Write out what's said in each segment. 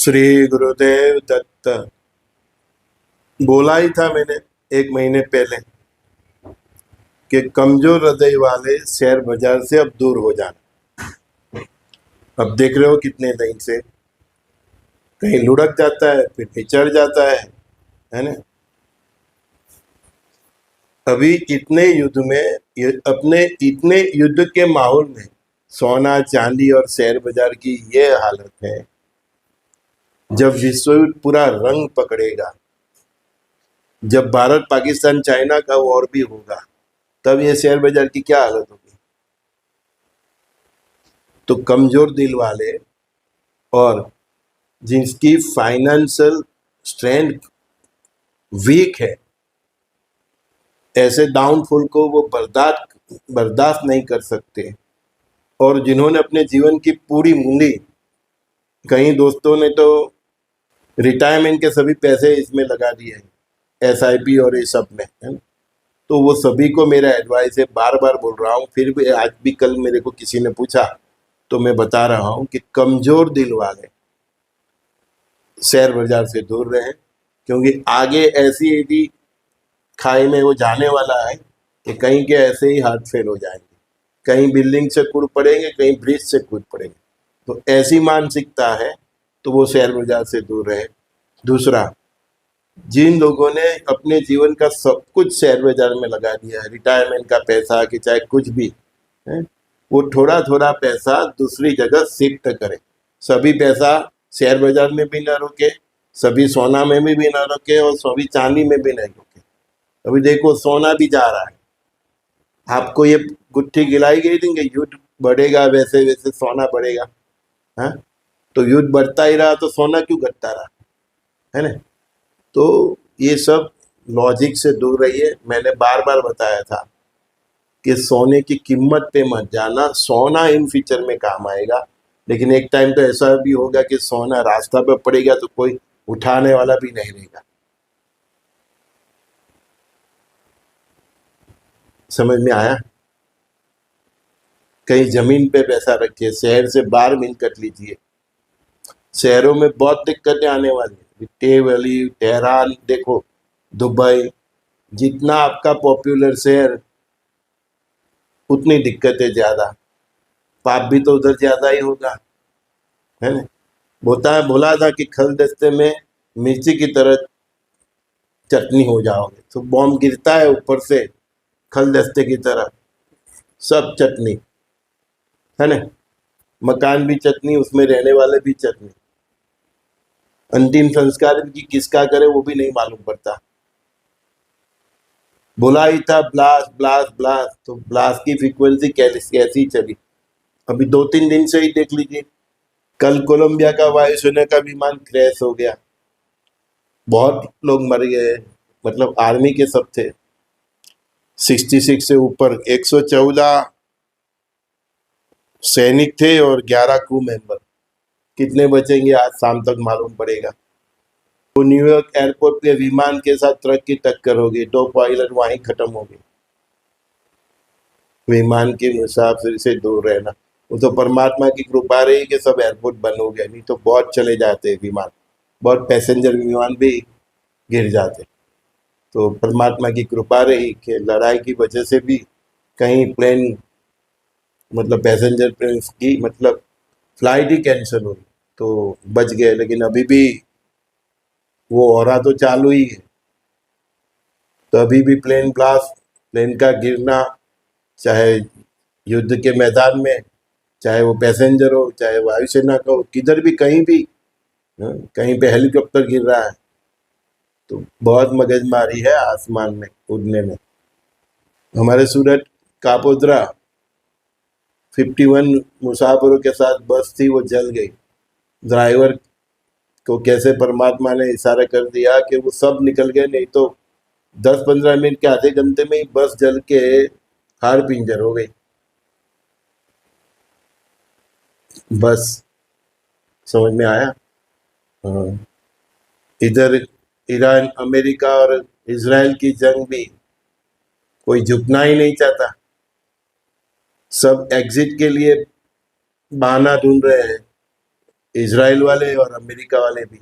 श्री गुरुदेव दत्त। बोला ही था मैंने 1 महीने पहले कि कमजोर हृदय वाले शेयर बाजार से अब दूर हो जाना। अब देख रहे हो कितने दिन से कहीं लुढ़क जाता है फिर चढ़ जाता है ना। अभी इतने युद्ध में अपने इतने युद्ध के माहौल में सोना चांदी और शेयर बाजार की ये हालत है। जब विश्व युद्ध पूरा रंग पकड़ेगा, जब भारत पाकिस्तान चाइना का वॉर भी होगा, तब ये शेयर बाजार की क्या हालत होगी। तो कमजोर दिल वाले और जिनकी फाइनेंशियल स्ट्रेंथ वीक है, ऐसे डाउनफॉल को वो बर्दाश्त नहीं कर सकते। और जिन्होंने अपने जीवन की पूरी मूली, कई दोस्तों ने तो रिटायरमेंट के सभी पैसे इसमें लगा दिए हैं, SIP और ये सब में, है ना। तो वो सभी को मेरा एडवाइस है, बार बार बोल रहा हूँ, फिर भी आज भी कल मेरे को किसी ने पूछा तो मैं बता रहा हूँ कि कमजोर दिल वाले शेयर बाजार से दूर रहें, क्योंकि आगे ऐसी यदि खाई में वो जाने वाला है कि कहीं के ऐसे ही हाथ फेल हो जाएंगे, कहीं बिल्डिंग से कूद पड़ेंगे, कहीं ब्रिज से कूद पड़ेंगे। तो ऐसी मानसिकता है तो वो शेयर बाजार से दूर रहे। दूसरा, जिन लोगों ने अपने जीवन का सब कुछ शेयर बाजार में लगा दिया है, रिटायरमेंट का पैसा कि चाहे कुछ भी है, वो थोड़ा थोड़ा पैसा दूसरी जगह शिफ्ट करे। सभी पैसा शेयर बाजार में भी ना रोके, सभी सोना में भी ना रोके, और सभी चांदी में भी नहीं रोके। अभी देखो सोना भी जा रहा है, आपको ये गुत्थी गिलाई गई थी कि युद्ध बढ़ेगा वैसे वैसे सोना बढ़ेगा, हाँ। तो युद्ध बढ़ता ही रहा तो सोना क्यों घटता रहा, है ना। तो ये सब लॉजिक से दूर रहिए। मैंने बार बार बताया था कि सोने की कीमत पे मत जाना, सोना इन फ्यूचर में काम आएगा, लेकिन एक टाइम तो ऐसा भी होगा कि सोना रास्ता पे पड़ेगा तो कोई उठाने वाला भी नहीं रहेगा। समझ में आया। कहीं जमीन पे पैसा रखिए, शहर से बाहर मिलकर लीजिए। शहरों में बहुत दिक्कतें आने वाली है, टेवली तेहरान देखो, दुबई, जितना आपका पॉपुलर शहर उतनी दिक्कतें ज्यादा, पाप भी तो उधर ज्यादा ही होगा, है ना। बोला था कि खल दस्ते में मिर्ची की तरह चटनी हो जाओगे। तो बॉम्ब गिरता है ऊपर से, खल दस्ते की तरह सब चटनी, है ना। मकान भी चटनी, उसमें रहने वाले भी चटनी। अंतिम संस्कार भी किसका करे वो भी नहीं मालूम पड़ता। बोला ही था ब्लास्ट ब्लास्ट ब्लास्ट, तो ब्लास्ट की फ्रीक्वेंसी कैसी चली। अभी 2-3 दिन से ही देख लीजिए, कल कोलंबिया का वायुसेना का विमान क्रैश हो गया, बहुत लोग मर गए, मतलब आर्मी के सब थे। 66 से ऊपर 114 सैनिक थे और 11 क्रू मेंबर। कितने बचेंगे आज शाम तक मालूम पड़ेगा। तो न्यूयॉर्क एयरपोर्ट पे विमान के साथ ट्रक की टक्कर हो गई, 2 पायलट वहीं खत्म हो गए। विमान के मुसाफिर से दूर रहना, वो तो परमात्मा की कृपा रही कि सब एयरपोर्ट बंद हो गया, नहीं तो बहुत चले जाते विमान, बहुत पैसेंजर विमान भी गिर जाते। तो परमात्मा की कृपा रही कि लड़ाई की वजह से भी कहीं प्लेन, मतलब पैसेंजर प्लेन की मतलब फ्लाइट ही कैंसिल हुई तो बच गए। लेकिन अभी भी वो हो रहा तो चालू ही है, तो अभी भी प्लेन ब्लास्ट, प्लेन का गिरना, चाहे युद्ध के मैदान में, चाहे वो पैसेंजर हो, चाहे वायुसेना का हो, किधर भी कहीं भी, कहीं पे हेलीकॉप्टर गिर रहा है तो बहुत मगजमारी है आसमान में उड़ने में। हमारे सूरत कापोद्रा 51 मुसाफिरों के साथ बस थी, वो जल गई। ड्राइवर को कैसे परमात्मा ने इशारा कर दिया कि वो सब निकल गए, नहीं तो 10-15 मिनट के आधे घंटे में ही बस जल के हाड़ पिंजर हो गई। बस समझ में आया। हाँ। इधर ईरान, अमेरिका और इजराइल की जंग भी कोई झुकना ही नहीं चाहता, सब एग्जिट के लिए बहाना ढूंढ रहे हैं। इजराइल वाले और अमेरिका वाले भी।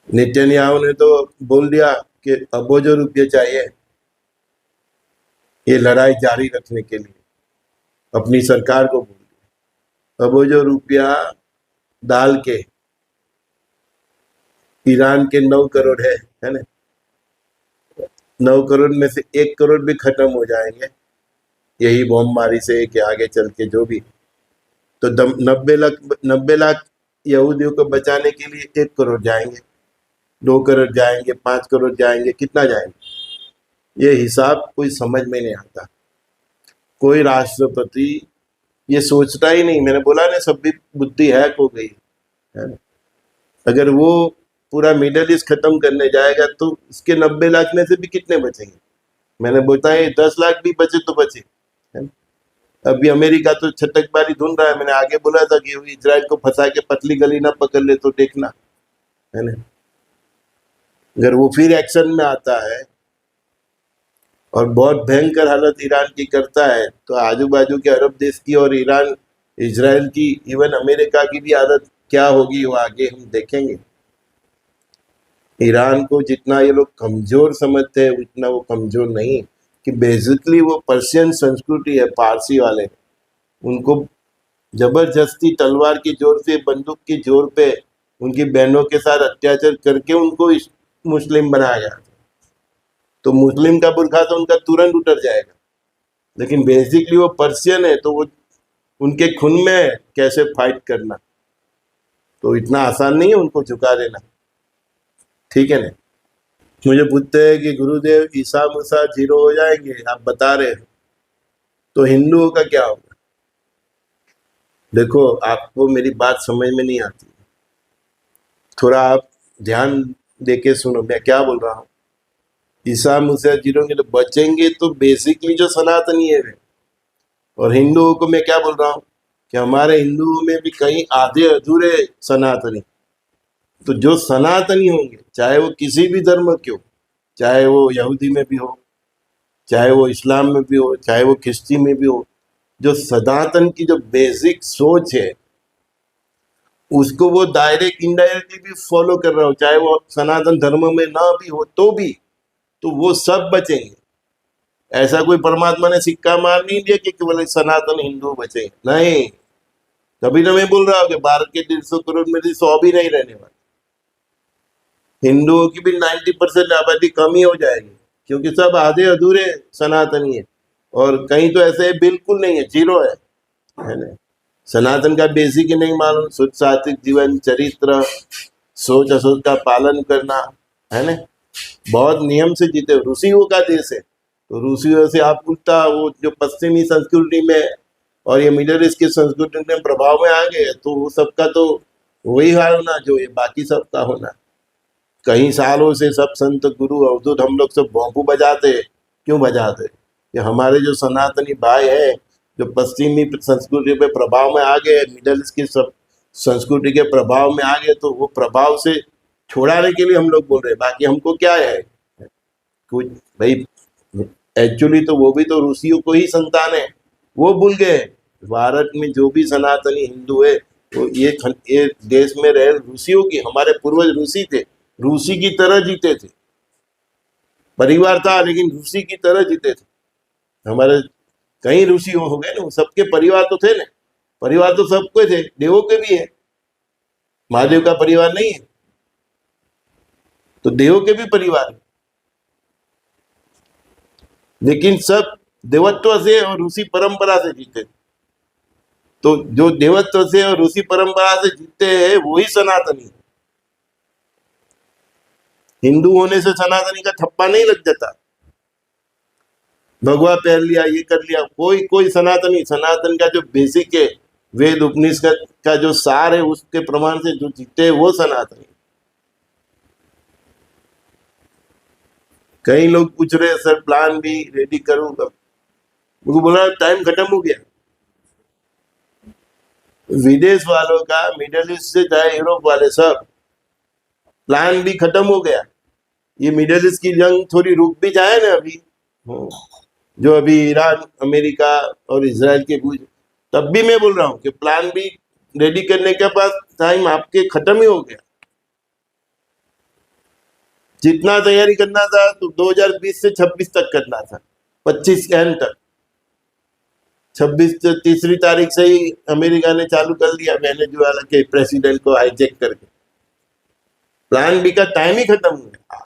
नेतन्याहू ने तो बोल दिया कि अरबों रुपये चाहिए ये लड़ाई जारी रखने के लिए, अपनी सरकार को बोल दिया अरबों रुपया डाल के। ईरान के 9 करोड़ है ना, 9 करोड़ में से 1 करोड़ भी खत्म हो जाएंगे यही बमबारी से कि आगे चल के जो भी, तो 90 लाख यहूदियों को बचाने के लिए 1 करोड़ जाएंगे, 2 करोड़ जाएंगे, 5 करोड़ जाएंगे, कितना जाएंगे ये हिसाब कोई समझ में नहीं आता। कोई राष्ट्रपति ये सोचता ही नहीं। मैंने बोला ना, सब भी बुद्धि हैक हो गई है ना। अगर वो पूरा मिडल ईस्ट खत्म करने जाएगा तो उसके 90 लाख में से भी कितने बचेंगे? मैंने बताया 10 लाख भी बचे तो बचे, है ना। अभी अमेरिका तो छटकबारी ढूंढ रहा है। मैंने आगे बोला था कि इजराइल को फंसा के पतली गली ना पकड़ ले तो देखना, है ना। अगर वो फिर एक्शन में आता है और बहुत भयंकर हालत ईरान की करता है तो आजू बाजू के अरब देश की और ईरान, इजराइल की, इवन अमेरिका की भी हालत क्या होगी वो आगे हम देखेंगे। ईरान को जितना ये लोग कमजोर समझते हैं उतना वो कमजोर नहीं, कि बेसिकली वो पर्शियन संस्कृति है, पारसी वाले, उनको जबरदस्ती तलवार की जोर से, बंदूक की जोर पे उनकी बहनों के साथ अत्याचार करके उनको मुस्लिम बनाया गया। तो मुस्लिम का बुर्खा तो उनका तुरंत उतर जाएगा, लेकिन बेसिकली वो पर्शियन है तो वो उनके खून में कैसे फाइट करना, तो इतना आसान नहीं है उनको झुका देना, ठीक है ना। मुझे पूछते हैं कि गुरुदेव ईसा मूसा 0 हो जाएंगे, आप बता रहे हो, तो हिंदुओं का क्या होगा? देखो, आपको मेरी बात समझ में नहीं आती, थोड़ा आप ध्यान देके सुनो मैं क्या बोल रहा हूँ। ईसा मूसा 0 होंगे तो बचेंगे तो बेसिकली जो सनातनी है वे। और हिंदुओं को मैं क्या बोल रहा हूँ कि हमारे हिंदुओं में भी कहीं आधे अधूरे सनातनी, तो जो सनातनी होंगे चाहे वो किसी भी धर्म के हो, चाहे वो यहूदी में भी हो, चाहे वो इस्लाम में भी हो, चाहे वो ख्रिस्ती में भी हो, जो सनातन की जो बेसिक सोच है उसको वो डायरेक्ट इनडायरेक्टली भी फॉलो कर रहा हो, चाहे वो सनातन धर्म में ना भी हो तो भी, तो वो सब बचेंगे। ऐसा कोई परमात्मा ने सिक्का मार नहीं दिया कि केवल सनातन हिंदू बचे, नहीं। कभी तो मैं बोल रहा हूँ कि भारत के 150 करोड़ में से 100 भी नहीं रहने वाले, हिंदुओं की भी 90% आबादी कम ही हो जाएगी, क्योंकि सब आधे अधूरे सनातनी है। और कहीं तो ऐसे बिल्कुल नहीं है, 0 है ना। सनातन का बेसिक ही नहीं मालूम, शुद्ध सात्विक जीवन चरित्र, सोच असोच का पालन करना, है ना। बहुत नियम से जीते। रूसियों का देश है तो रूसियों से आप उल्टा वो जो पश्चिमी संस्कृति में और ये मिडल ईस्ट की संस्कृति में प्रभाव में आ गए, तो वो सबका तो वही हाल होना जो ये बाकी सबका होना। कई सालों से सब संत गुरु अवधूत हम लोग सब भोंपू बजाते, क्यों बजाते? कि हमारे जो सनातनी भाई है जो पश्चिमी संस्कृति पे प्रभाव में आ गए, मिडल ईस्ट की सब संस्कृति के प्रभाव में आ गए, तो वो प्रभाव से छुड़ाने के लिए हम लोग बोल रहे हैं। बाकी हमको क्या है कुछ भाई, एक्चुअली तो वो भी तो रूसियों को ही संतान है। वो भूल गए भारत में जो भी सनातनी हिंदू है वो ये देश में रहे रूसियों की, हमारे पूर्वज रूसी थे, रूसी की तरह जीते थे। परिवार था लेकिन रूसी की तरह जीते थे। हमारे कई ऋषि हो गए ना, सबके परिवार तो थे ना, परिवार तो सबके थे, देवों के भी है। महादेव का परिवार नहीं है तो देवों के भी परिवार है, लेकिन सब देवत्व से और रूसी परंपरा से जीते। तो जो देवत्व से और रूसी परंपरा से जीते हैं वही सनातनी। हिंदू होने से सनातनी का ठप्पा नहीं लग जाता, भगवा पहन लिया, ये कर लिया, कोई सनातनी, सनातन का जो बेसिक है, वेद उपनिषद का जो सार है उसके प्रमाण से जो जीते हैं वो सनातनी। कई लोग पूछ रहे सर प्लान भी रेडी करूंगा, मुझे बोला टाइम खत्म हो गया। विदेश वालों का, मिडल ईस्ट से चाहे यूरोप वाले, सब प्लान भी खत्म हो गया। ये मिडल ईस्ट की जंग थोड़ी रुक भी जाए ना अभी, जो अभी ईरान, अमेरिका और इजराइल के बीच, तब भी मैं बोल रहा हूँ कि प्लान बी रेडी करने के बाद टाइम आपके खत्म ही हो गया। जितना तैयारी करना था तो 2020 से 26 तक करना था, 25 एंड तक। 26 तीसरी तारीख से ही अमेरिका ने चालू कर दिया वेनेजुएला के प्रेसिडेंट को हाईजैक करके। प्लान बी का टाइम ही खत्म हो गया।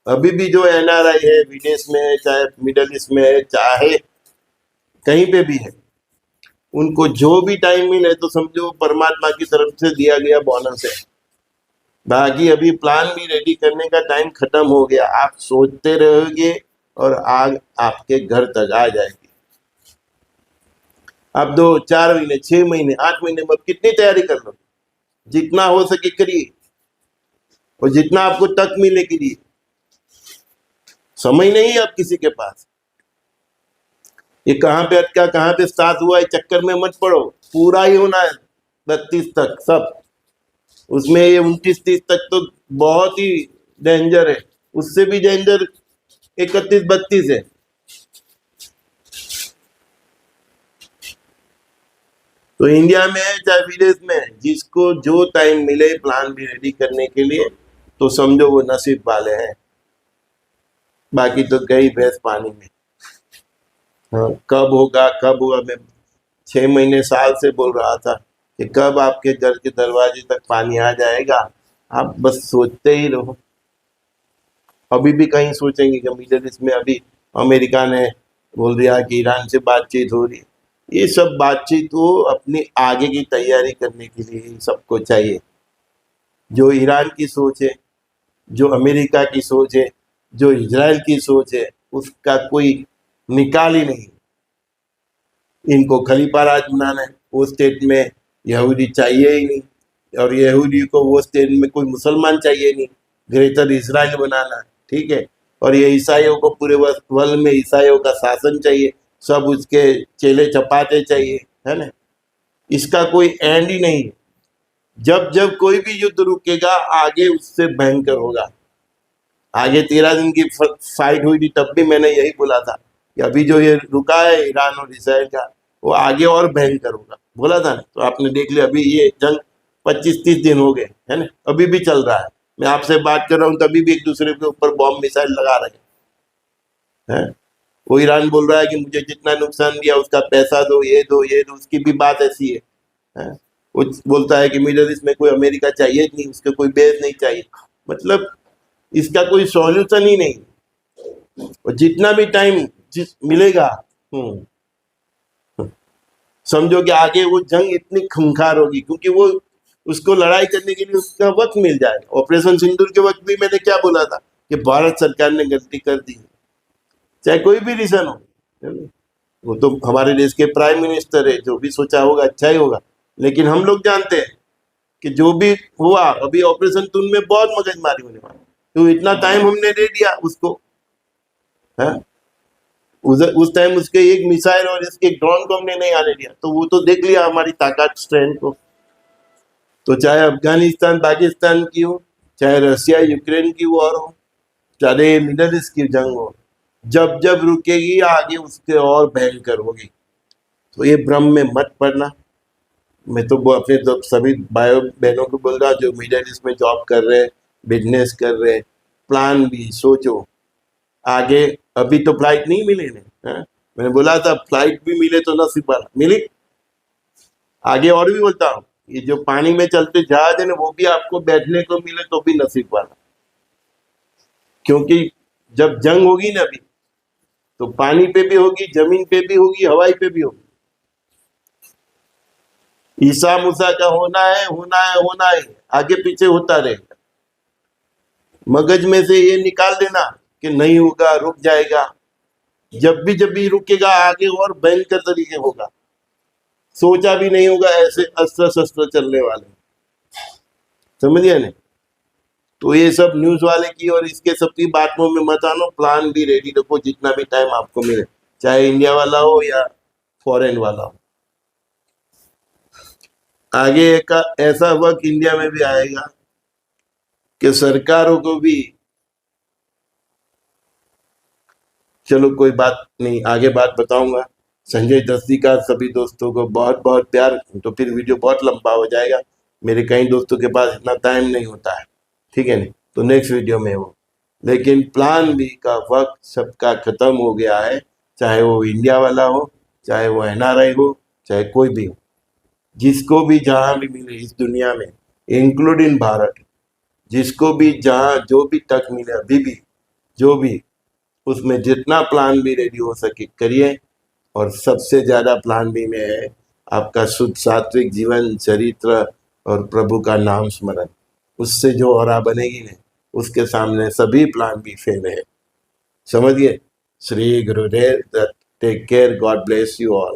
अभी भी जो एनआरआई है विदेश में है, चाहे मिडल ईस्ट में है, चाहे कहीं पे भी है, उनको जो भी टाइम मिले तो समझो परमात्मा की तरफ से दिया गया बोनस है। बाकी अभी प्लान भी रेडी करने का टाइम खत्म हो गया। आप सोचते रहोगे और आग आपके घर तक आ जाएगी। आप 2-4 महीने, 6 महीने, 8 महीने में कितनी तैयारी कर लो, जितना हो सके करिए, और जितना आपको तक मिले करिए। समय नहीं है अब किसी के पास। ये कहाँ पे अटका, कहाँ पे स्टार्ट हुआ, इस चक्कर में मत पड़ो। पूरा ही होना है 32 तक सब। उसमें ये 29-30 तक तो बहुत ही डेंजर है, उससे भी डेंजर 31-32 है। तो इंडिया में है चाहे विदेश में है, जिसको जो टाइम मिले प्लान भी रेडी करने के लिए, तो समझो वो नसीब वाले हैं। बाकी तो गई भैंस पानी में। हाँ, कब होगा कब होगा, मैं 6 महीने साल से बोल रहा था कि कब आपके घर के दरवाजे तक पानी आ जाएगा। आप बस सोचते ही रहो। अभी भी कहीं सोचेंगे कि मिडल ईस्ट में अभी अमेरिका ने बोल दिया कि ईरान से बातचीत हो रही है। ये सब बातचीत वो अपनी आगे की तैयारी करने के लिए ही सबको चाहिए। जो ईरान की सोच है, जो अमेरिका की सोच है, जो इजराइल की सोच है, उसका कोई निकाल ही नहीं। इनको खलीफा राज बनाना है, वो स्टेट में यहूदी चाहिए ही नहीं, और यहूदी को वो स्टेट में कोई मुसलमान चाहिए नहीं। ग्रेटर इसराइल बनाना, ठीक है। और ये ईसाइयों को पूरे वर्ल्ड में ईसाइयों का शासन चाहिए, सब उसके चेले चपाटे चाहिए, है ना। इसका कोई एंड ही नहीं है। जब जब कोई भी युद्ध रुकेगा आगे उससे भयंकर होगा। आगे 13 दिन की फाइट हुई थी, तब भी मैंने यही बोला था कि अभी जो ये रुका है ईरान और इसराइल का, वो आगे और भयंकर होगा, बोला था ना। तो आपने देख लिया, अभी ये जंग 25-30 दिन हो गए, है ना, अभी भी चल रहा है। मैं आपसे बात कर रहा हूँ तभी भी एक दूसरे के ऊपर बॉम्ब मिसाइल लगा रहे हैं। वो ईरान बोल रहा है कि मुझे जितना नुकसान दिया उसका पैसा दो, ये दो, ये दो। उसकी भी बात ऐसी है। वो बोलता है कि मिडल ईस्ट में कोई अमेरिका चाहिए नहीं, उसके कोई बेस नहीं चाहिए। मतलब इसका कोई सॉल्यूशन ही नहीं। और जितना भी टाइम जिस मिलेगा, समझो कि आगे वो जंग इतनी खूंखार होगी, क्योंकि वो उसको लड़ाई करने के लिए उसका वक्त मिल जाएगा। ऑपरेशन सिंदूर के वक्त भी मैंने क्या बोला था कि भारत सरकार ने गलती कर दी, चाहे कोई भी रीजन हो, है ना? वो तो हमारे देश के प्राइम मिनिस्टर है, जो भी सोचा होगा अच्छा ही होगा। लेकिन हम लोग जानते हैं कि जो भी हुआ, अभी ऑपरेशन तून में बहुत मगजमारी होने वाली, तो इतना टाइम हमने दे दिया उसको, है। उस टाइम उसके एक मिसाइल और इसके ड्रोन को हमने नहीं आने दिया, तो वो तो देख लिया हमारी ताकत, स्ट्रेंथ को। तो चाहे अफगानिस्तान पाकिस्तान की हो, चाहे रशिया यूक्रेन की वॉर हो, चाहे मिडल ईस्ट की जंग हो, जब जब रुकेगी आगे उसके और भयंकर होगी। तो ये भ्रम में मत पड़ना। मैं तो अपने तो सभी भाइयों बहनों को बोल रहा, जो मिडल ईस्ट में जॉब कर रहे हैं, बिजनेस कर रहे हैं, प्लान भी सोचो आगे। अभी तो फ्लाइट नहीं मिले ने, मैंने बोला था फ्लाइट भी मिले तो नसीब वाला मिली। आगे और भी बोलता हूँ, ये जो पानी में चलते जहाज है ना, वो भी आपको बैठने को मिले तो भी नसीब वाला। क्योंकि जब जंग होगी ना अभी, तो पानी पे भी होगी, जमीन पे भी होगी, हवाई पे भी होगी। ईसा मूसा का होना है, होना है, होना है, आगे पीछे होता रहेगा। मगज में से ये निकाल देना कि नहीं होगा, रुक जाएगा। जब भी रुकेगा आगे और भयंकर तरीके होगा। सोचा भी नहीं होगा ऐसे अस्त्र शस्त्र चलने वाले, समझिए ना। तो ये सब न्यूज वाले की और इसके सब की बातों में मत आनो। प्लान भी रेडी रखो जितना भी टाइम आपको मिले, चाहे इंडिया वाला हो या फॉरेन वाला हो। आगे का ऐसा वक्त इंडिया में भी आएगा कि सरकारों को भी, चलो कोई बात नहीं, आगे बात बताऊंगा। संजय दस्ती का सभी दोस्तों को बहुत बहुत प्यार। तो फिर वीडियो बहुत लंबा हो जाएगा, मेरे कई दोस्तों के पास इतना टाइम नहीं होता है, ठीक है नहीं, तो नेक्स्ट वीडियो में वो। लेकिन प्लान बी का वक्त सबका खत्म हो गया है, चाहे वो इंडिया वाला हो, चाहे वो एनआरआई हो, चाहे कोई भी हो, जिसको भी जहां भी मिले इस दुनिया में, इंक्लूडिंग भारत, जिसको भी जहां जो भी तक मिले अभी भी, जो भी, उसमें जितना प्लान बी रेडी हो सके करिए। और सबसे ज्यादा प्लान बी में है आपका शुद्ध सात्विक जीवन चरित्र और प्रभु का नाम स्मरण। उससे जो और बनेगी ना, उसके सामने सभी प्लान बी फेल है। समझिए। Shri Gurudev Datt. Take care. God bless you all.